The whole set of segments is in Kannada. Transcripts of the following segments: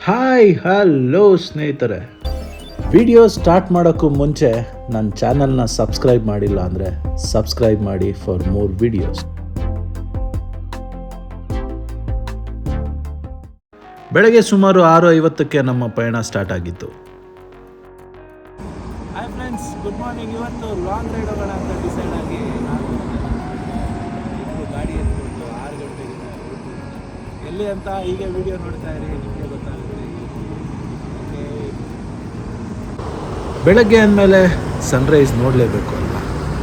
ಹಾಯ್ ಹಲೋ ಸ್ನೇಹಿತರೆ, ವಿಡಿಯೋ ಸ್ಟಾರ್ಟ್ ಮಾಡೋಕ್ಕೂ ಮುಂಚೆ ನನ್ನ ಚಾನಲ್ನ ಸಬ್ಸ್ಕ್ರೈಬ್ ಮಾಡಿಲ್ಲ ಅಂದರೆ ಸಬ್ಸ್ಕ್ರೈಬ್ ಮಾಡಿ ಫಾರ್ ಮೋರ್ ವಿಡಿಯೋಸ್. ಬೆಳಗ್ಗೆ ಸುಮಾರು 6:50ಕ್ಕೆ ನಮ್ಮ ಪಯಣ ಸ್ಟಾರ್ಟ್ ಆಗಿತ್ತು. Hi friends, good morning. ಇವತ್ತು ಲಾಂಗ್ ರೈಡ್ ಹೋಗೋಣ ಅಂತ ಡಿಸೈಡ್ ಆಗಿ ಗಾಡಿ ಎತ್ಕೊಂಡು 6 ಗಂಟೆಗೆ ಎಲ್ಲಿ ಅಂತ ಹೀಗೆ ವಿಡಿಯೋ ನೋಡ್ತಾ ಇರಿ, ನಿಮಗೆ ಗೊತ್ತಾಗುತ್ತೆ. ಬೆಳಗ್ಗೆ ಅಂದಮೇಲೆ ಸನ್ರೈಸ್ ನೋಡಲೇಬೇಕು ಅಲ್ವಾ,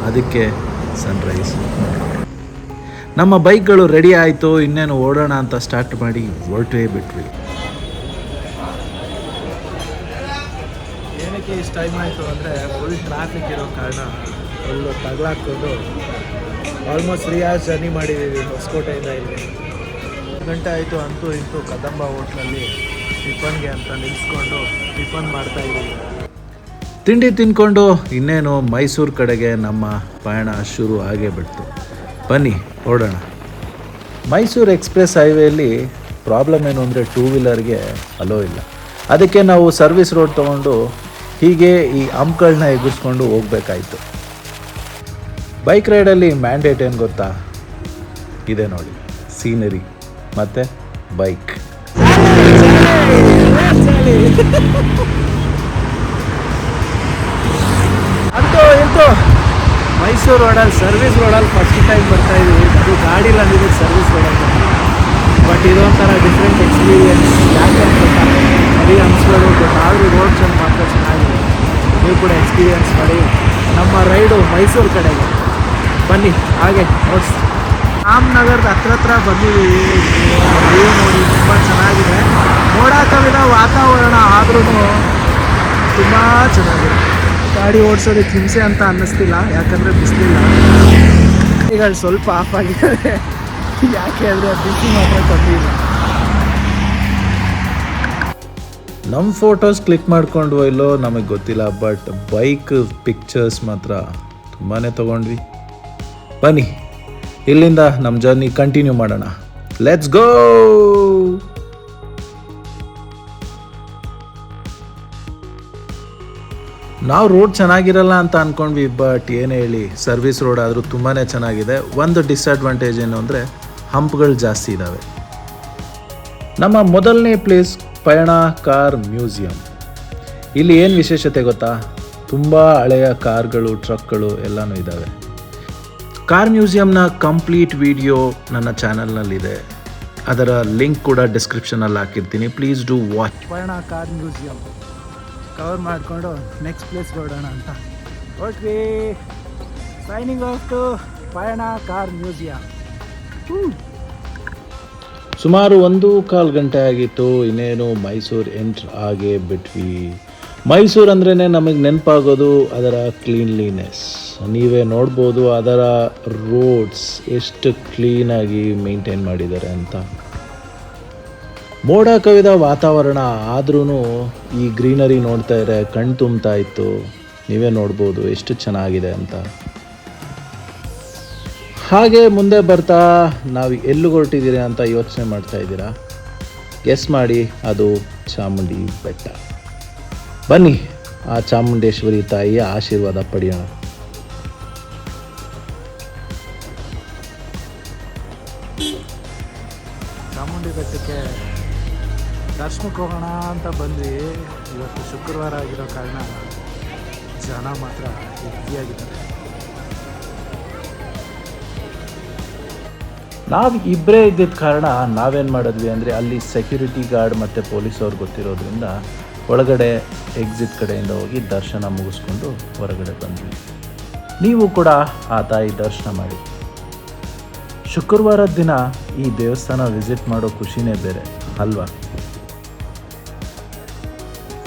ಅದಕ್ಕೆ ಸನ್ರೈಸ್. ನಮ್ಮ ಬೈಕ್ಗಳು ರೆಡಿ ಆಯಿತು, ಇನ್ನೇನು ಓಡೋಣ ಅಂತ ಸ್ಟಾರ್ಟ್ ಮಾಡಿ ಹೊರಟೇ ಬಿಟ್ವಿ. ಏನಕ್ಕೆ ಇಷ್ಟು ಟೈಮ್ ಆಯಿತು ಅಂದರೆ ಫುಲ್ ಟ್ರಾಫಿಕ್ ಇರೋ ಕಾರಣ ಫುಲ್ಲು ತಗಲಾಕ್ಕೊಂಡು ಆಲ್ಮೋಸ್ಟ್ 3 hours ಜರ್ನಿ ಮಾಡಿದ್ದೀವಿ ಹೊಸಕೋಟೆಯಿಂದ ಇಲ್ಲಿ. 1 ಗಂಟೆ ಆಯಿತು. ಅಂತೂ ಇಂತೂ ಕದಂಬ ಹೋಟ್ಲಲ್ಲಿ ಟಿಫನ್ಗೆ ಅಂತ ನಿಲ್ಲಿಸ್ಕೊಂಡು ಟಿಫನ್ ಮಾಡ್ತಾಯಿದ್ದೀವಿ. ತಿಂಡಿ ತಿನ್ಕೊಂಡು ಇನ್ನೇನು ಮೈಸೂರು ಕಡೆಗೆ ನಮ್ಮ ಪಯಣ ಶುರು ಆಗೇ ಬಿಡ್ತು. ಬನ್ನಿ ಓಡೋಣ. ಮೈಸೂರು ಎಕ್ಸ್ಪ್ರೆಸ್ ಹೈವೇಲಿ ಪ್ರಾಬ್ಲಮ್ ಏನು ಅಂದರೆ 2 ವೀಲರ್ಗೆ ಅಲೋ ಇಲ್ಲ. ಅದಕ್ಕೆ ನಾವು ಸರ್ವಿಸ್ ರೋಡ್ ತೊಗೊಂಡು ಹೀಗೆ ಈ ಹಂಪ್ಗಳನ್ನ ಎಗುರಿಸ್ಕೊಂಡು ಹೋಗ್ಬೇಕಾಯ್ತು. ಬೈಕ್ ರೈಡಲ್ಲಿ ಮ್ಯಾಂಡೇಟ್ ಏನು ಗೊತ್ತಾ, ಇದೆ ನೋಡಿ, ಸೀನರಿ ಮತ್ತು ಬೈಕ್. ಅಂತೂ ಮೈಸೂರು ರೋಡಲ್ಲಿ ಸರ್ವಿಸ್ ರೋಡಲ್ಲಿ ಫಸ್ಟ್ ಟೈಮ್ ಬರ್ತಾಯಿದ್ದೀವಿ. ಅದು ಗಾಡಿಲಿ ಅಂದಿದ್ದು ಸರ್ವಿಸ್ ರೋಡಲ್ಲಿ. ಬಟ್ ಇದೊಂಥರ ಡಿಫ್ರೆಂಟ್ ಎಕ್ಸ್ಪೀರಿಯನ್ಸ್. ಯಾಕೆ ಅಂತ ಬರೀ ಹಂಪ್ಸ್ಗಳು ಆದರೂ ರೋಡ್ ಚೆಂದ ಮಾತ್ರ ಚೆನ್ನಾಗಿದೆ. ನೀವು ಕೂಡ ಎಕ್ಸ್ಪೀರಿಯನ್ಸ್ ಮಾಡಿ. ನಮ್ಮ ರೈಡು ಮೈಸೂರು ಕಡೆಗೆ ಬನ್ನಿ. ಹಾಗೆ ನೋಡ್ಸ್ ರಾಮನಗರದ ಹತ್ರ ಬಂದಿದ್ದೀವಿ. ವ್ಯೂ ನೋಡಿ ತುಂಬ ಚೆನ್ನಾಗಿದೆ. ಮೋಡ ಕವಿದ ವಾತಾವರಣ ಆದ್ರೂ ತುಂಬ ಚೆನ್ನಾಗಿದೆ. ಗಾಡಿ ಓಡಿಸೋದಕ್ಕೆ ಹಿಂಸೆ ಅಂತ ಅನ್ನಿಸ್ತಿಲ್ಲ, ಯಾಕಂದರೆ ಬಿಸಿಲಿಲ್ಲ. ಈಗ ಸ್ವಲ್ಪ ಆಫ್ ಆಗಿದ್ದಾರೆ, ಯಾಕೆ ಅಂದರೆ ಬಿಸಿ ಮಾತ್ರ ತಂದಿಲ್ಲ. ನಮ್ಮ ಫೋಟೋಸ್ ಕ್ಲಿಕ್ ಮಾಡ್ಕೊಂಡು ಇಲ್ಲೋ ನಮಗೆ ಗೊತ್ತಿಲ್ಲ, ಬಟ್ ಬೈಕ್ ಪಿಕ್ಚರ್ಸ್ ಮಾತ್ರ ತುಂಬಾ ತೊಗೊಂಡ್ವಿ. ಬನ್ನಿ ಇಲ್ಲಿಂದ ನಮ್ಮ ಜರ್ನಿ ಕಂಟಿನ್ಯೂ ಮಾಡೋಣ. Let's go. ನಾವು ರೋಡ್ ಚೆನ್ನಾಗಿರಲ್ಲ ಅಂತ ಅಂದ್ಕೊಂಡ್ವಿ, ಬಟ್ ಏನು ಹೇಳಿ, ಸರ್ವಿಸ್ ರೋಡ್ ಆದರೂ ತುಂಬಾ ಚೆನ್ನಾಗಿದೆ. ಒಂದು ಡಿಸ್ಅಡ್ವಾಂಟೇಜ್ ಏನು ಅಂದರೆ ಹಂಪ್ಗಳು ಜಾಸ್ತಿ ಇದ್ದಾವೆ. ನಮ್ಮ ಮೊದಲನೇ ಪ್ಲೇಸ್ ಪಯಣ ಕಾರ್ ಮ್ಯೂಸಿಯಂ. ಇಲ್ಲಿ ಏನು ವಿಶೇಷತೆ ಗೊತ್ತಾ, ತುಂಬ ಹಳೆಯ ಕಾರ್ಗಳು, ಟ್ರಕ್ಗಳು ಎಲ್ಲನೂ ಇದ್ದಾವೆ. ಕಾರ್ ಮ್ಯೂಸಿಯಂನ ಕಂಪ್ಲೀಟ್ ವಿಡಿಯೋ ನನ್ನ ಚಾನಲ್ನಲ್ಲಿದೆ. ಅದರ ಲಿಂಕ್ ಕೂಡ ಡಿಸ್ಕ್ರಿಪ್ಷನಲ್ಲಿ ಹಾಕಿರ್ತೀನಿ, ಪ್ಲೀಸ್ ಡೂ ವಾಚ್. ಪಯಣ ಕಾರ್ ಮ್ಯೂಸಿಯಂ ಕವರ್ ಮಾಡಿಕೊಂಡು ನೆಕ್ಸ್ಟ್ ಪ್ಲೇಸ್ಗೆ ಹೊರಡೋಣ ಅಂತ ಹೊರಟ್ವಿ. ಸೈನಿಂಗ್ ಆಫ್ ಟು ಪಯಣ ಕಾರ್ ಮ್ಯೂಸಿಯಂ. ಸುಮಾರು 1.25 ಗಂಟೆ ಆಗಿತ್ತು. ಇನ್ನೇನು ಮೈಸೂರು ಎಂಟ್ರ್ ಆಗೇ ಬಿಟ್ವಿ. ಮೈಸೂರು ಅಂದ್ರೇ ನಮಗೆ ನೆನಪಾಗೋದು ಅದರ ಕ್ಲೀನ್ಲಿನೆಸ್. ನೀವೇ ನೋಡ್ಬೋದು ಅದರ ರೋಡ್ಸ್ ಎಷ್ಟು ಕ್ಲೀನಾಗಿ ಮೇಂಟೈನ್ ಮಾಡಿದ್ದಾರೆ ಅಂತ. ಮೋಡ ಕವಿದ ವಾತಾವರಣ ಆದ್ರೂ ಈ ಗ್ರೀನರಿ ನೋಡ್ತಾ ಇದ್ರೆ ಕಣ್ ತುಂಬ್ತಾ ಇತ್ತು. ನೀವೇ ನೋಡ್ಬೋದು ಎಷ್ಟು ಚೆನ್ನಾಗಿದೆ ಅಂತ. ಹಾಗೆ ಮುಂದೆ ಬರ್ತಾ ನಾವು ಎಲ್ಲಿ ಹೊರಟಿದ್ದೀರಿ ಅಂತ ಯೋಚನೆ ಮಾಡ್ತಾ ಇದ್ದೀರಾ? ಗೆಸ್ ಮಾಡಿ, ಅದು ಚಾಮುಂಡಿ ಬೆಟ್ಟ. ಬನ್ನಿ ಆ ಚಾಮುಂಡೇಶ್ವರಿ ತಾಯಿಯ ಆಶೀರ್ವಾದ ಪಡೆಯೋಣ. ಚಾಮುಂಡಿ ಬೆಟ್ಟಕ್ಕೆ ದರ್ಶನಕ್ಕೆ ಹೋಗೋಣ ಅಂತ ಬಂದ್ವಿ. ಇವತ್ತು ಶುಕ್ರವಾರ ಆಗಿರೋ ಕಾರಣ ಜನ ಮಾತ್ರ ಹೆವಿಯಾಗಿದ್ದಾರೆ. ನಾವು ಇಬ್ಬರೇ ಇದ್ದಿದ್ದ ಕಾರಣ ನಾವೇನು ಮಾಡಿದ್ವಿ ಅಂದರೆ, ಅಲ್ಲಿ ಸೆಕ್ಯೂರಿಟಿ ಗಾರ್ಡ್ ಮತ್ತು ಪೊಲೀಸವ್ರು ಗೊತ್ತಿರೋದ್ರಿಂದ ಒಳಗಡೆ ಎಕ್ಸಿಟ್ ಕಡೆಯಿಂದ ಹೋಗಿ ದರ್ಶನ ಮುಗಿಸ್ಕೊಂಡು ಹೊರಗಡೆ ಬಂದ್ವಿ. ನೀವು ಕೂಡ ಆ ತಾಯಿ ದರ್ಶನ ಮಾಡಿ. ಶುಕ್ರವಾರದ ದಿನ ಈ ದೇವಸ್ಥಾನ ವಿಸಿಟ್ ಮಾಡೋ ಖುಷಿನೇ ಬೇರೆ ಅಲ್ವಾ?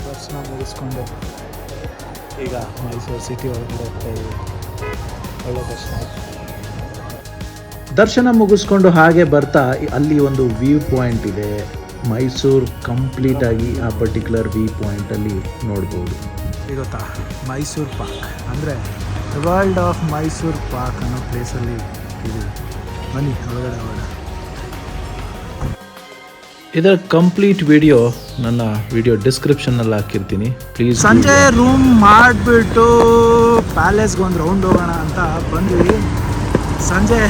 ದರ್ಶನ ಮುಗಿಸ್ಕೊಂಡು ಈಗ ಮೈಸೂರು ಸಿಟಿ ಒಳಗಡೆ ಹೋಗ್ತಾ ಇದ್ದೀವಿ. ಒಳ್ಳೆ ದರ್ಶನ ಮುಗಿಸ್ಕೊಂಡು ಹಾಗೆ ಬರ್ತಾ ಅಲ್ಲಿ ಒಂದು ವ್ಯೂ ಪಾಯಿಂಟ್ ಇದೆ. ಮೈಸೂರು ಕಂಪ್ಲೀಟಾಗಿ ಆ ಪರ್ಟಿಕ್ಯುಲರ್ ವ್ಯೂ ಪಾಯಿಂಟಲ್ಲಿ ನೋಡ್ಬೋದು. ಗೊತ್ತಾ, ಮೈಸೂರು ಪಾರ್ಕ್ ಅಂದರೆ ವರ್ಲ್ಡ್ ಆಫ್ ಮೈಸೂರು ಪಾರ್ಕ್ ಅನ್ನೋ ಪ್ಲೇಸಲ್ಲಿ ಇದೆ. ಬನ್ನಿ ಒಳಗಡೆ ಹೋಗೋಣ. ಇದರ ಕಂಪ್ಲೀಟ್ ವಿಡಿಯೋ ನನ್ನ ವಿಡಿಯೋ ಡಿಸ್ಕ್ರಿಪ್ಷನ್ನಲ್ಲಿ ಹಾಕಿರ್ತೀನಿ. ಪ್ಲೀಸ್ ಸಂಜೆ ರೂಮ್ ಮಾಡಿಬಿಟ್ಟು ಪ್ಯಾಲೇಸ್ಗೆ ಒಂದು ರೌಂಡ್ ಹೋಗೋಣ ಅಂತ ಬಂದ್ವಿ. ಸಂಜೆ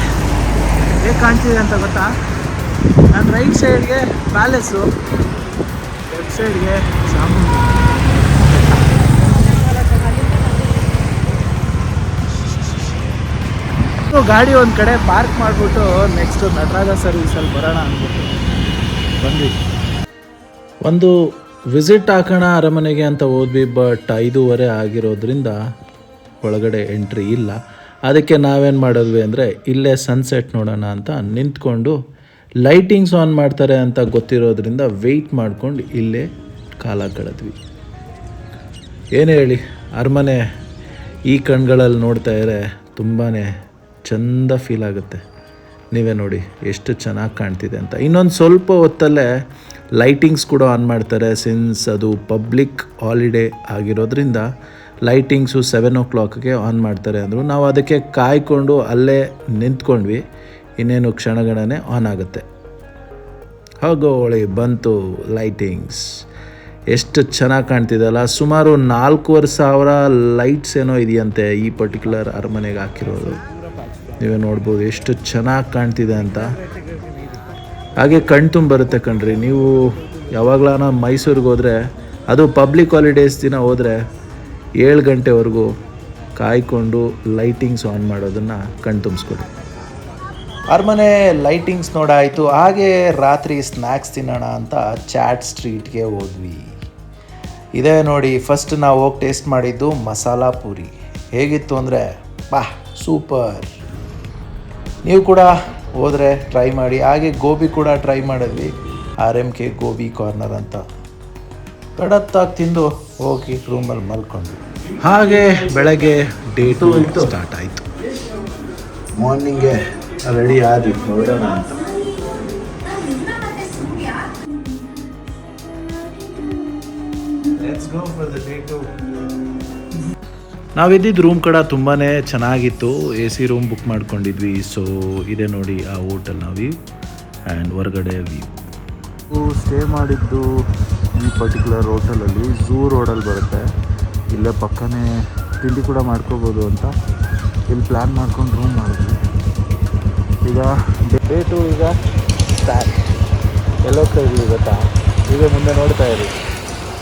ಹೇಗೆ ಕಾಣ್ತಿದೆ ಅಂತ ಗೊತ್ತಾ? ನನ್ನ ರೈಟ್ ಸೈಡ್ಗೆ ಪ್ಯಾಲೇಸು, ಲೆಫ್ಟ್ ಸೈಡ್ಗೆ ಚಾಮುಂಡಿ. ಗಾಡಿ ಒಂದು ಕಡೆ ಪಾರ್ಕ್ ಮಾಡಿಬಿಟ್ಟು ನೆಕ್ಸ್ಟ್ ನಟರಾಜ ಸರ್ವಿಸಲ್ಲಿ ಬರೋಣ ಅಂದ್ಬಿಟ್ಟು ಬಂದ್ವಿ. ಒಂದು ವಿಸಿಟ್ ಹಾಕೋಣ ಅರಮನೆಗೆ ಅಂತ ಹೋದ್ವಿ, ಬಟ್ 5:30 ಆಗಿರೋದ್ರಿಂದ ಒಳಗಡೆ ಎಂಟ್ರಿ ಇಲ್ಲ. ಅದಕ್ಕೆ ನಾವೇನು ಮಾಡಿದ್ವಿ ಅಂದರೆ ಇಲ್ಲೇ ಸನ್ಸೆಟ್ ನೋಡೋಣ ಅಂತ ನಿಂತ್ಕೊಂಡು, ಲೈಟಿಂಗ್ಸ್ ಆನ್ ಮಾಡ್ತಾರೆ ಅಂತ ಗೊತ್ತಿರೋದ್ರಿಂದ ವೆಯ್ಟ್ ಮಾಡ್ಕೊಂಡು ಇಲ್ಲೇ ಕಾಲ ಕಳೆದ್ವಿ. ಏನು ಹೇಳಿ, ಅರಮನೆ ಈ ಕಣ್ಗಳಲ್ಲಿ ನೋಡ್ತಾ ಇದ್ರೆ ತುಂಬಾ ಚೆಂದ ಫೀಲ್ ಆಗುತ್ತೆ. ನೀವೇ ನೋಡಿ ಎಷ್ಟು ಚೆನ್ನಾಗಿ ಕಾಣ್ತಿದೆ ಅಂತ. ಇನ್ನೊಂದು ಸ್ವಲ್ಪ ಹೊತ್ತಲ್ಲೇ ಲೈಟಿಂಗ್ಸ್ ಕೂಡ ಆನ್ ಮಾಡ್ತಾರೆ. ಸಿನ್ಸ್ ಅದು ಪಬ್ಲಿಕ್ ಹಾಲಿಡೇ ಆಗಿರೋದ್ರಿಂದ ಲೈಟಿಂಗ್ಸು 7 o'clockಗೆ ಆನ್ ಮಾಡ್ತಾರೆ ಅಂದರು. ನಾವು ಅದಕ್ಕೆ ಕಾಯ್ಕೊಂಡು ಅಲ್ಲೇ ನಿಂತ್ಕೊಂಡ್ವಿ. ಇನ್ನೇನು ಕ್ಷಣಗಣನೆ ಆನ್ ಆಗುತ್ತೆ. ಹೋಗೋಳಿ ಬಂತು ಲೈಟಿಂಗ್ಸ್. ಎಷ್ಟು ಚೆನ್ನಾಗಿ ಕಾಣ್ತಿದೆಯಲ್ಲ. ಸುಮಾರು 4,500 ಲೈಟ್ಸ್ ಏನೋ ಇದೆಯಂತೆ ಈ ಪರ್ಟಿಕ್ಯುಲರ್ ಅರಮನೆಗೆ ಹಾಕಿರೋದು. ನೀವೇ ನೋಡ್ಬೋದು ಎಷ್ಟು ಚೆನ್ನಾಗಿ ಕಾಣ್ತಿದೆ ಅಂತ. ಹಾಗೆ ಕಣ್ತುಂಬ ಬರುತ್ತೆ ಕಣ್ರಿ. ನೀವು ಯಾವಾಗಲಾನ ಮೈಸೂರಿಗೆ ಹೋದರೆ, ಅದು ಪಬ್ಲಿಕ್ ಹಾಲಿಡೇಸ್ ದಿನ ಹೋದರೆ 7 ಗಂಟೆವರೆಗೂ ಕಾಯ್ಕೊಂಡು ಲೈಟಿಂಗ್ಸ್ ಆನ್ ಮಾಡೋದನ್ನು ಕಣ್ತುಂಬಿಸ್ಕೊಡಿ. ಅರಮನೆ ಲೈಟಿಂಗ್ಸ್ ನೋಡಾಯಿತು. ಹಾಗೆ ರಾತ್ರಿ ಸ್ನ್ಯಾಕ್ಸ್ ತಿನ್ನೋಣ ಅಂತ ಚಾಟ್ ಸ್ಟ್ರೀಟ್ಗೆ ಹೋದ್ವಿ. ಇದೇ ನೋಡಿ, ಫಸ್ಟ್ ನಾವು ಹೋಗಿ ಟೇಸ್ಟ್ ಮಾಡಿದ್ದು ಮಸಾಲ ಪೂರಿ. ಹೇಗಿತ್ತು ಅಂದರೆ ಸೂಪರ್. ನೀವು ಕೂಡ ಹೋದರೆ ಟ್ರೈ ಮಾಡಿ. ಹಾಗೆ ಗೋಬಿ ಕೂಡ ಟ್ರೈ ಮಾಡಿದ್ವಿ, RMK ಗೋಬಿ ಕಾರ್ನರ್ ಅಂತ. ಕಡತ್ತಾಗಿ ತಿಂದು ಹೋಗಿ ರೂಮಲ್ಲಿ ಮಲ್ಕೊಂಡ್ವಿ. ಹಾಗೆ ಬೆಳಗ್ಗೆ ಡೇ 2 ಸ್ಟಾರ್ಟ್ ಆಯಿತು. ಮಾರ್ನಿಂಗ್ಗೆ ರೆಡಿ ಆದ್ವಿ ಹೊರಡೋಣ ಅಂತ. ನಾವಿದ್ದಿದ್ದು ರೂಮ್ ಕೂಡ ತುಂಬಾ ಚೆನ್ನಾಗಿತ್ತು. AC ರೂಮ್ ಬುಕ್ ಮಾಡ್ಕೊಂಡಿದ್ವಿ. ಸೊ ಇದೆ ನೋಡಿ ಆ ಹೋಟೆಲ್ ವ್ಯೂ ಆ್ಯಂಡ್ ಹೊರಗಡೆ ವ್ಯೂ. ಸ್ಟೇ ಮಾಡಿದ್ದು ಈ ಪರ್ಟಿಕ್ಯುಲರ್ ಹೋಟೆಲಲ್ಲಿ ಝೂ ರೋಡಲ್ಲಿ ಬರುತ್ತೆ. ಇಲ್ಲೇ ಪಕ್ಕನೇ ತಿಂಡಿ ಕೂಡ ಮಾಡ್ಕೋಬೋದು ಅಂತ ಇಲ್ಲಿ ಪ್ಲ್ಯಾನ್ ಮಾಡ್ಕೊಂಡು ರೂಮ್ ಮಾಡಿದ್ವಿ. ಈಗ ಡೇ 2 ಈಗ ಸ್ಟಾರ್ಟ್. ಎಲ್ಲೋಗ್ತಾ ಇದ್ವಿ ಗೊತ್ತಾ? ಈಗ ಮುಂದೆ ನೋಡ್ತಾ ಇರಿ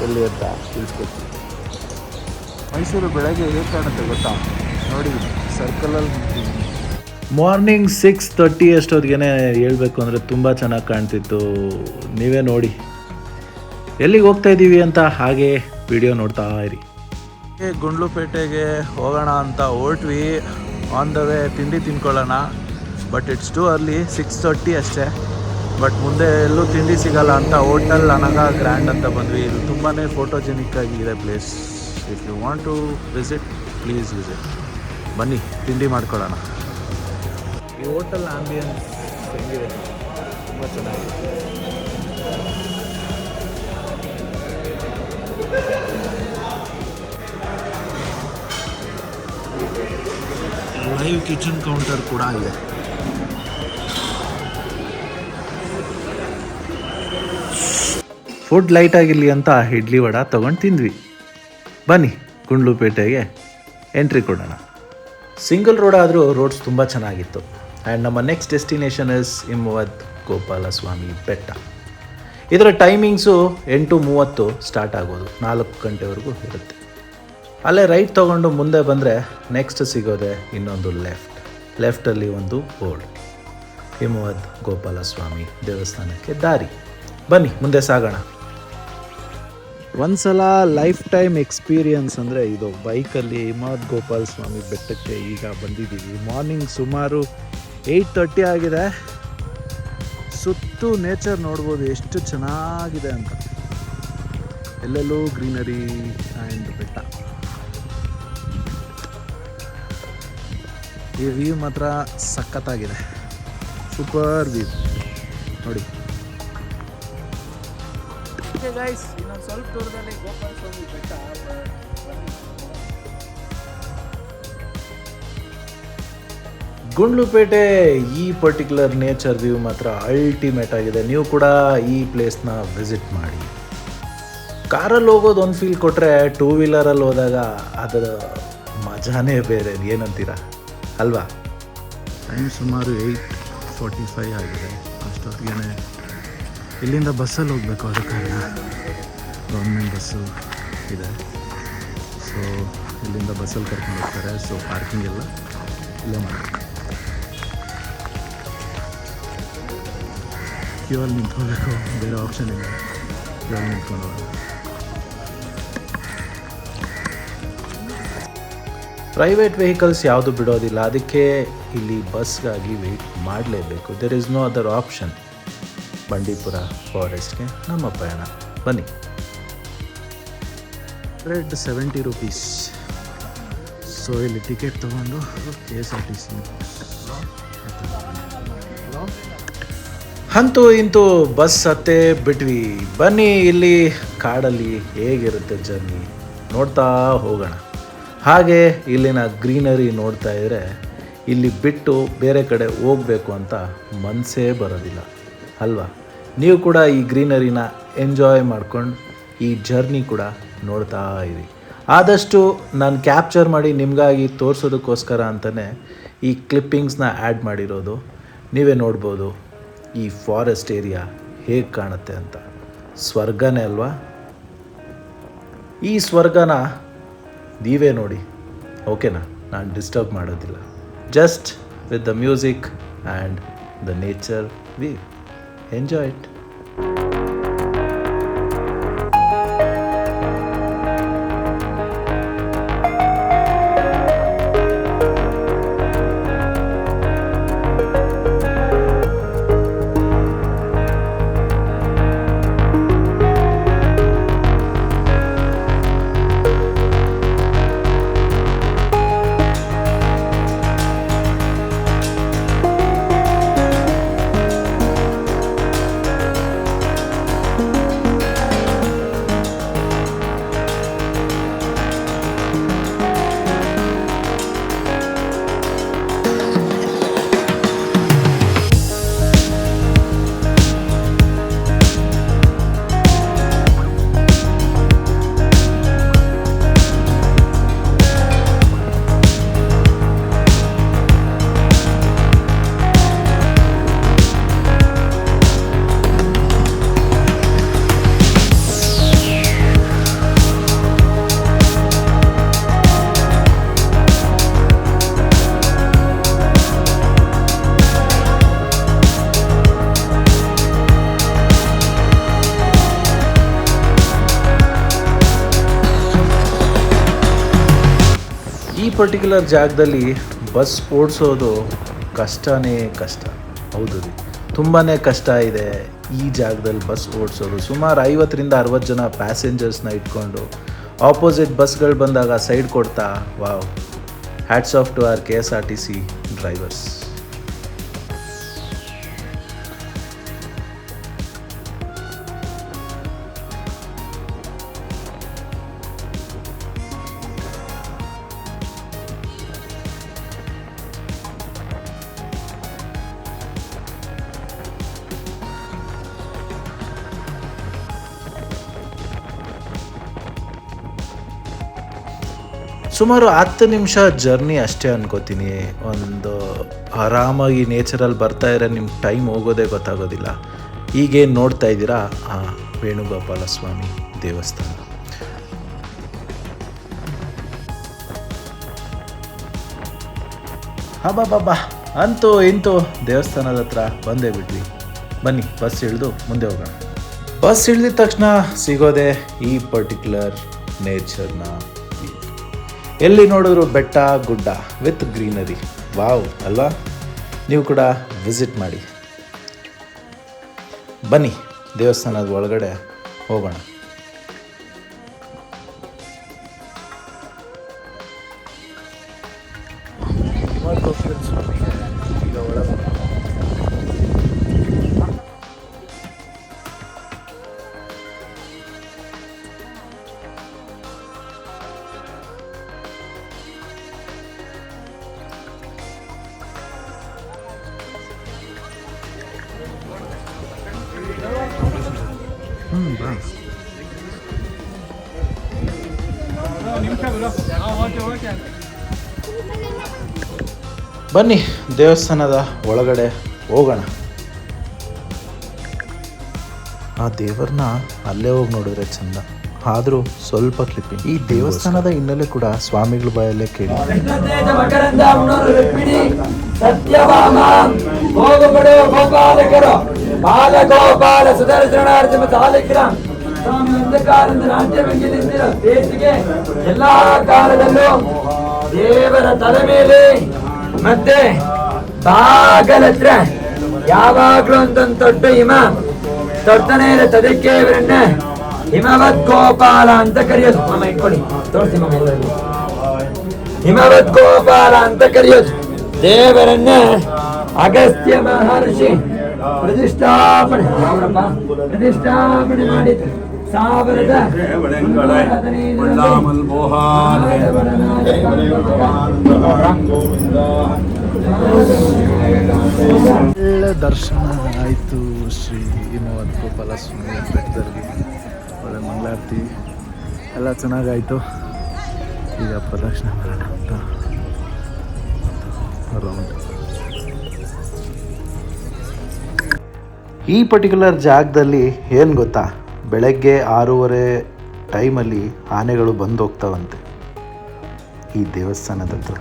ಎಲ್ಲಿ ಅಂತ ತಿಳಿಸ್ಕೊಡ್ತೀವಿ. ಮೈಸೂರು ಬೆಳಗ್ಗೆ ಹೇಗೆ ಕಾಣುತ್ತೆ ಗೊತ್ತಾ? ನೋಡಿ, ಸರ್ಕಲಲ್ಲಿ ಮಾರ್ನಿಂಗ್ 6:30 ಅಷ್ಟೊತ್ತಿಗೆ ಹೇಳ್ಬೇಕು ಅಂದರೆ ತುಂಬ ಚೆನ್ನಾಗಿ ಕಾಣ್ತಿತ್ತು. ನೀವೇ ನೋಡಿ ಎಲ್ಲಿಗೆ ಹೋಗ್ತಾ ಇದ್ದೀವಿ ಅಂತ ಹಾಗೆ ವಿಡಿಯೋ ನೋಡ್ತಾ ಇರಿ. ಗುಂಡ್ಲುಪೇಟೆಗೆ ಹೋಗೋಣ ಅಂತ ಹೊರಟ್ವಿ. ಆನ್ ದ ವೇ ತಿಂಡಿ ತಿನ್ಕೊಳ್ಳೋಣ. ಬಟ್ ಇಟ್ಸ್ ಟು ಅರ್ಲಿ, 6:30 ಅಷ್ಟೇ. ಬಟ್ ಮುಂದೆ ಎಲ್ಲೂ ತಿಂಡಿ ಸಿಗಲ್ಲ ಅಂತ ಹೋಟೆಲ್ ಅನಗ ಗ್ರ್ಯಾಂಡ್ ಅಂತ ಬಂದ್ವಿ. ಇದು ತುಂಬಾ ಫೋಟೋಜೆನಿಕ್ ಆಗಿದೆ place. If you want to visit, please visit. ಬನ್ನಿ ತಿಂಡಿ ಮಾಡ್ಕೊಳ್ಳೋಣ. ಈ ಹೋಟೆಲ್ ಆಂಬಿಯನ್ಸ್ ಹೆಂಗಿದೆ? ತುಂಬ ಚೆನ್ನಾಗಿದೆ. ಲೈವ್ ಕಿಚನ್ ಕೌಂಟರ್ ಕೂಡ ಇದೆ. ಫುಡ್ ಲೈಟ್ ಆಗಿರಲಿ ಅಂತ ಇಡ್ಲಿ ವಡ ತೊಗೊಂಡು ತಿಂದ್ವಿ. ಬನ್ನಿ ಗುಂಡ್ಲುಪೇಟೆಗೆ ಎಂಟ್ರಿ ಕೊಡೋಣ. ಸಿಂಗಲ್ ರೋಡ್ ಆದರೂ ರೋಡ್ಸ್ ತುಂಬ ಚೆನ್ನಾಗಿತ್ತು. ಆ್ಯಂಡ್ ನಮ್ಮ next destination is Himavad Gopalaswamy ಬೆಟ್ಟ. ಇದರ ಟೈಮಿಂಗ್ಸು 8:30 ಸ್ಟಾರ್ಟ್ ಆಗೋದು, 4 ಗಂಟೆವರೆಗೂ ಇರುತ್ತೆ. ಅಲ್ಲೇ ರೈಟ್ ತೊಗೊಂಡು ಮುಂದೆ ಬಂದರೆ ನೆಕ್ಸ್ಟ್ ಸಿಗೋದೆ ಇನ್ನೊಂದು ಲೆಫ್ಟಲ್ಲಿ ಒಂದು ಬೋರ್ಡ್, ಹಿಮವದ್ ಗೋಪಾಲಸ್ವಾಮಿ ದೇವಸ್ಥಾನಕ್ಕೆ ದಾರಿ. ಬನ್ನಿ ಮುಂದೆ ಸಾಗೋಣ. ಒಂದ್ಸಲ ಲೈಫ್ ಟೈಮ್ ಎಕ್ಸ್ಪೀರಿಯನ್ಸ್ ಅಂದರೆ ಇದು. ಬೈಕಲ್ಲಿ ಹಿಮವದ್ ಗೋಪಾಲಸ್ವಾಮಿ ಬೆಟ್ಟಕ್ಕೆ ಈಗ ಬಂದಿದ್ದೀವಿ. ಮಾರ್ನಿಂಗ್ ಸುಮಾರು 8:30 ಆಗಿದೆ. ಸುತ್ತು ನೇಚರ್ ನೋಡ್ಬೋದು ಎಷ್ಟು ಚೆನ್ನಾಗಿದೆ ಅಂತ. ಎಲ್ಲೆಲ್ಲೂ ಗ್ರೀನರಿ ಆ್ಯಂಡ್ ಬೆಟ್ಟ. ಈ ವ್ಯೂ ಮಾತ್ರ ಸಖತ್ತಾಗಿದೆ. ಸೂಪರ್ ವ್ಯೂ ನೋಡಿ. ಗೈಸ್, ಇನ್ನೊಂದು ಸ್ವಲ್ಪ ದೂರದಲ್ಲಿ ಗೋಪಾಲಸ್ವಾಮಿ ಬೆಟ್ಟ. ಗುಂಡ್ಲುಪೇಟೆ ಈ ಪರ್ಟಿಕ್ಯುಲರ್ ನೇಚರ್ ವ್ಯೂ ಮಾತ್ರ ಅಲ್ಟಿಮೇಟ್ ಆಗಿದೆ. ನೀವು ಕೂಡ ಈ ಪ್ಲೇಸ್ನ ವಿಸಿಟ್ ಮಾಡಿ. ಕಾರಲ್ಲಿ ಹೋಗೋದು ಒಂದು ಫೀಲ್ ಕೊಟ್ಟರೆ ಟೂ ವೀಲರಲ್ಲಿ ಹೋದಾಗ ಅದರ ಮಜಾನೇ ಬೇರೆ, ಏನಂತೀರಾ ಅಲ್ವಾ? ಟೈಮ್ ಸುಮಾರು 8:45 ಆಗಿದೆ. ಅಷ್ಟೊತ್ತಿಗೆ ಇಲ್ಲಿಂದ ಬಸ್ಸಲ್ಲಿ ಹೋಗಬೇಕು. ಅದರ ಕಾರಣ ಗೌರ್ಮೆಂಟ್ ಬಸ್ಸು ಇದೆ. ಸೊ ಇಲ್ಲಿಂದ ಬಸ್ಸಲ್ಲಿ ಕರ್ಕೊಂಡು ಹೋಗ್ತಾರೆ. ಸೊ ಪಾರ್ಕಿಂಗ್ ಎಲ್ಲ ಇಲ್ಲೇ ಮಾಡಬೇಕು. ಕ್ಯೂ ಅಲ್ಲಿ ನಿಂತ್ಕೋಬೇಕು, ಬೇರೆ ಆಪ್ಷನ್ ಇಲ್ಲ. ಕ್ಯೂ ಅಲ್ಲಿ ನಿಂತ್ಕೊಂಡು ಹೋಗೋದು. ಪ್ರೈವೇಟ್ ವೆಹಿಕಲ್ಸ್ ಯಾವುದು ಬಿಡೋದಿಲ್ಲ, ಅದಕ್ಕೆ ಇಲ್ಲಿ ಬಸ್ಗಾಗಿ ವೆಯ್ಟ್ ಮಾಡಲೇಬೇಕು. There is no other option. Bandipur ಫಾರೆಸ್ಟ್ಗೆ ನಮ್ಮ ಪಯಣ. ಬನ್ನಿ. ₹70. ಸೊ ಇಲ್ಲಿ ಟಿಕೆಟ್ ತೊಗೊಂಡು KSRTC ಅಂತೂ ಇಂತೂ ಬಸ್ ಹತ್ತೇ ಬಿಟ್ವಿ. ಬನ್ನಿ, ಇಲ್ಲಿ ಕಾಡಲ್ಲಿ ಹೇಗಿರುತ್ತೆ ಜರ್ನಿ ನೋಡ್ತಾ ಹೋಗೋಣ. ಹಾಗೆ ಇಲ್ಲಿನ ಗ್ರೀನರಿ ನೋಡ್ತಾ ಇದ್ದರೆ ಇಲ್ಲಿ ಬಿಟ್ಟು ಬೇರೆ ಕಡೆ ಹೋಗಬೇಕು ಅಂತ ಮನಸ್ಸೇ ಬರೋದಿಲ್ಲ ಅಲ್ವಾ? ನೀವು ಕೂಡ ಈ ಗ್ರೀನರಿನ ಎಂಜಾಯ್ ಮಾಡ್ಕೊಂಡು ಈ ಜರ್ನಿ ಕೂಡ ನೋಡ್ತಾ ಇರಿ. ಆದಷ್ಟು ನಾನು ಕ್ಯಾಪ್ಚರ್ ಮಾಡಿ ನಿಮಗಾಗಿ ತೋರಿಸೋದಕ್ಕೋಸ್ಕರ ಅಂತಲೇ ಈ ಕ್ಲಿಪ್ಪಿಂಗ್ಸ್ನ ಆ್ಯಡ್ ಮಾಡಿರೋದು. ನೀವೇ ನೋಡ್ಬೋದು ಈ ಫಾರೆಸ್ಟ್ ಏರಿಯಾ ಹೇಗೆ ಕಾಣುತ್ತೆ ಅಂತ. ಸ್ವರ್ಗನೇ ಅಲ್ವಾ? ಈ ಸ್ವರ್ಗನ ನೀವೇ ನೋಡಿ, ಓಕೆನಾ? ನಾನು ಡಿಸ್ಟರ್ಬ್ ಮಾಡೋದಿಲ್ಲ. Just with the music and the nature V enjoy it. ಈ ಪರ್ಟಿಕ್ಯುಲರ್ ಜಾಗದಲ್ಲಿ ಬಸ್ ಓಡಿಸೋದು ಕಷ್ಟನೇ ಕಷ್ಟ. ಹೌದು ರೀ, ತುಂಬಾ ಕಷ್ಟ ಇದೆ ಈ ಜಾಗದಲ್ಲಿ ಬಸ್ ಓಡಿಸೋದು. ಸುಮಾರು 50-60 ಜನ ಪ್ಯಾಸೆಂಜರ್ಸ್ನ ಇಟ್ಕೊಂಡು ಆಪೋಸಿಟ್ ಬಸ್ಗಳು ಬಂದಾಗ ಸೈಡ್ ಕೊಡ್ತಾ, wow, hats off to our KSRTC drivers. ಸುಮಾರು 10 ನಿಮಿಷ ಜರ್ನಿ ಅಷ್ಟೇ ಅನ್ಕೋತೀನಿ. ಒಂದು ಆರಾಮಾಗಿ ನೇಚರಲ್ಲಿ ಬರ್ತಾ ಇರೋ ನಿಮ್ಗೆ ಟೈಮ್ ಹೋಗೋದೇ ಗೊತ್ತಾಗೋದಿಲ್ಲ. ಈಗೇನು ನೋಡ್ತಾ ಇದ್ದೀರಾ ಆ ವೇಣುಗೋಪಾಲ ಸ್ವಾಮಿ ದೇವಸ್ಥಾನ. ಹಬ್ಬ ಅಂತೂ ಇಂತೂ ದೇವಸ್ಥಾನದ ಹತ್ರ ಬಂದೇ ಬಿಟ್ವಿ. ಬನ್ನಿ, ಬಸ್ ಇಳಿದು ಮುಂದೆ ಹೋಗೋಣ. ಬಸ್ ಇಳಿದ ತಕ್ಷಣ ಸಿಗೋದೆ ಈ ಪರ್ಟಿಕ್ಯುಲರ್ ನೇಚರ್ನ. ಎಲ್ಲಿ ನೋಡಿದ್ರು ಬೆಟ್ಟ ಗುಡ್ಡ ವಿತ್ ಗ್ರೀನರಿ. ವಾವ್ ಅಲ್ವಾ? ನೀವು ಕೂಡ ವಿಸಿಟ್ ಮಾಡಿ. ಬನ್ನಿ, ದೇವಸ್ಥಾನದ ಒಳಗಡೆ ಹೋಗೋಣ. ಈಗ ಒಳಗೆ ಬನ್ನಿ ದೇವಸ್ಥಾನದ ಒಳಗಡೆ ಹೋಗೋಣ. ಆ ದೇವರನ್ನ ಅಲ್ಲೇ ಹೋಗಿ ನೋಡಿದ್ರೆ ಚಂದ, ಆದರೂ ಸ್ವಲ್ಪ ಕ್ಲಿಪ್ಪಿಂಗ್. ಈ ದೇವಸ್ಥಾನದ ಹಿನ್ನೆಲೆ ಕೂಡ ಸ್ವಾಮಿಗಳ ಬಾಯಲ್ಲೇ ಕೇಳಿ. ಬಾಲಗೋಪಾಲ ಸುದರ್ಶನಾರ್ಜಮ ಸಾಲಿಗ್ರಾಮ ಎಲ್ಲಾ ಕಾಲದಲ್ಲೂ ದೇವರ ತಲೆ ಮೇಲೆ ಮತ್ತೆ ಬಾಗಲತ್ರ ಯಾವಾಗ್ಲೂ ಒಂದೊಂದು ದೊಡ್ಡ ಹಿಮ ದೊಡ್ಡನೇ ಇರುತ್ತೆ. ಅದಕ್ಕೆ ಇವರನ್ನ ಹಿಮವದ್ ಗೋಪಾಲ ಅಂತ ಕರೆಯೋದು. ಮಾಮ ಇಟ್ಕೊಳ್ಳಿ, ತೋರಿಸಿ ಮಾಮ ಎಲ್ಲರಿಗೂ. ಹಿಮವದ್ ಗೋಪಾಲ ಅಂತ ಕರೆಯೋದು ದೇವರನ್ನ. ಅಗಸ್ತ್ಯ ಮಹರ್ಷಿ ಪ್ರತಿಷ್ಠಾಪನೆ ಮಾಡಿದ್ರು 1015. ಒಳ್ಳೆ ದರ್ಶನ ಆಯಿತು ಶ್ರೀ ಹಿಮವದ್ ಗೋಪಾಲ ಸ್ವಾಮಿ ಬೆಟ್ಟದಲ್ಲಿ. ಒಳ್ಳೆ ಮಂಗಳಾರತಿ ಎಲ್ಲ ಚೆನ್ನಾಗಾಯಿತು. ಈಗ ಪ್ರದಕ್ಷಿಣೆ ಮಾಡೋಣ ಅಂತ ರೌಂಡ್. ಈ ಪರ್ಟಿಕ್ಯುಲರ್ ಜಾಗದಲ್ಲಿ ಏನು ಗೊತ್ತಾ, ಬೆಳಗ್ಗೆ 6:30 ಟೈಮಲ್ಲಿ ಆನೆಗಳು ಬಂದು ಹೋಗ್ತಾವಂತೆ ಈ ದೇವಸ್ಥಾನದ ಹತ್ರ.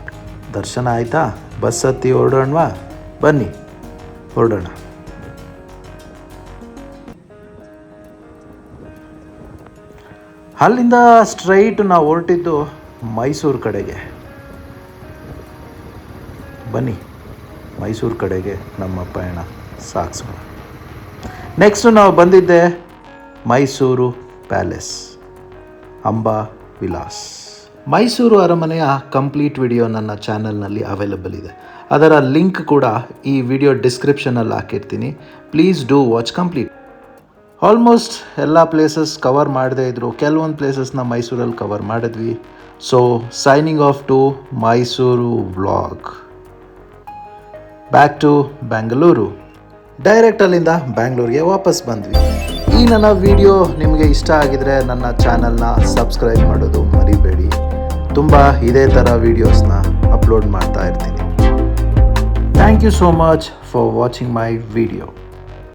ದರ್ಶನ ಆಯಿತಾ? ಬಸ್ ಹತ್ತಿ ಹೊರಡೋಣವಾ? ಬನ್ನಿ ಹೊರಡೋಣ. ಅಲ್ಲಿಂದ ಸ್ಟ್ರೈಟ್ ನಾವು ಹೊರಟಿದ್ದು ಮೈಸೂರು ಕಡೆಗೆ. ಬನ್ನಿ ಮೈಸೂರು ಕಡೆಗೆ ನಮ್ಮ ಪಯಣ ಸಾಗಿಸೋಣ. ನೆಕ್ಸ್ಟ್ ನಾವು ಬಂದಿದ್ದೆ ಮೈಸೂರು ಪ್ಯಾಲೇಸ್, ಅಂಬಾ ವಿಲಾಸ್. ಮೈಸೂರು ಅರಮನೆಯ ಕಂಪ್ಲೀಟ್ ವಿಡಿಯೋ ನನ್ನ ಚಾನಲ್ನಲ್ಲಿ ಅವೈಲಬಲ್ ಇದೆ. ಅದರ ಲಿಂಕ್ ಕೂಡ ಈ ವಿಡಿಯೋ ಡಿಸ್ಕ್ರಿಪ್ಷನಲ್ಲಿ ಹಾಕಿರ್ತೀನಿ. Please do watch complete. Almost ಎಲ್ಲ ಪ್ಲೇಸಸ್ ಕವರ್ ಮಾಡದೇ ಇದ್ದರು, ಕೆಲವೊಂದು ಪ್ಲೇಸಸ್ನ ಮೈಸೂರಲ್ಲಿ ಕವರ್ ಮಾಡಿದ್ವಿ. So signing off to Mysuru vlog. Back to Bengaluru. Direct ಅಲ್ಲಿಂದ ಬ್ಯಾಂಗ್ಳೂರಿಗೆ ವಾಪಸ್ ಬಂದ್ವಿ. ಈ ನನ್ನ ವಿಡಿಯೋ ನಿಮಗೆ ಇಷ್ಟ ಆಗಿದರೆ ನನ್ನ ಚಾನಲ್ನ ಸಬ್ಸ್ಕ್ರೈಬ್ ಮಾಡೋದು ಮರಿಬೇಡಿ. ತುಂಬ ಇದೇ ಥರ ವೀಡಿಯೋಸ್ನ ಅಪ್ಲೋಡ್ ಮಾಡ್ತಾ ಇರ್ತೀನಿ. Thank you so much for watching my video.